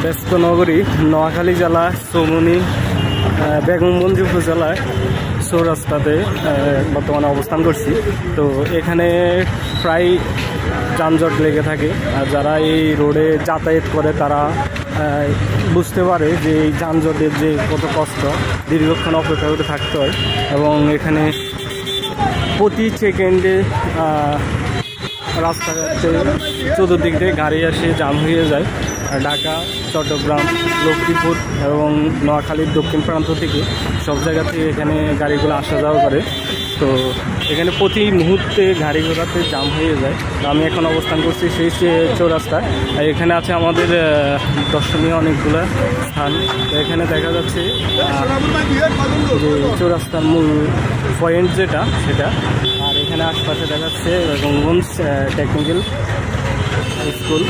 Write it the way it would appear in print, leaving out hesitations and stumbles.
ব্যস্ত নগরী নোয়াখালী জেলা চৌমুহনী বেগমগঞ্জ উপজেলায় চৌরাস্তাতে বর্তমানে অবস্থান করছি। তো এখানে প্রায় যানজট লেগে থাকে, আর যারা এই রোডে যাতায়াত করে তারা বুঝতে পারে যে এই যানজটের যে কত কষ্ট, দীর্ঘক্ষণ অপেক্ষা করে থাকতে হয়। এবং এখানে প্রতি সেকেন্ডে রাস্তাঘাটে চতুর্দিক দিয়ে গাড়ি আসে, জাম হয়ে যায়। ঢাকা, চট্টগ্রাম, লক্ষ্মীপুর এবং নোয়াখালীর দক্ষিণ প্রান্ত থেকে সব জায়গা থেকে এখানে গাড়িগুলো আসা যাওয়া করে। তো এখানে প্রতি মুহূর্তে গাড়ি ঘোড়াতে জাম হয়ে যায়। তো আমি এখন অবস্থান করছি সেই চৌরাস্তায়। এখানে আছে আমাদের দর্শনীয় অনেকগুলো স্থান। এখানে দেখা যাচ্ছে যে চৌরাস্তার মূল পয়েন্ট যেটা সেটা। আর এখানে আশপাশে দেখা যাচ্ছে বেগমগঞ্জ টেকনিক্যাল স্কুল।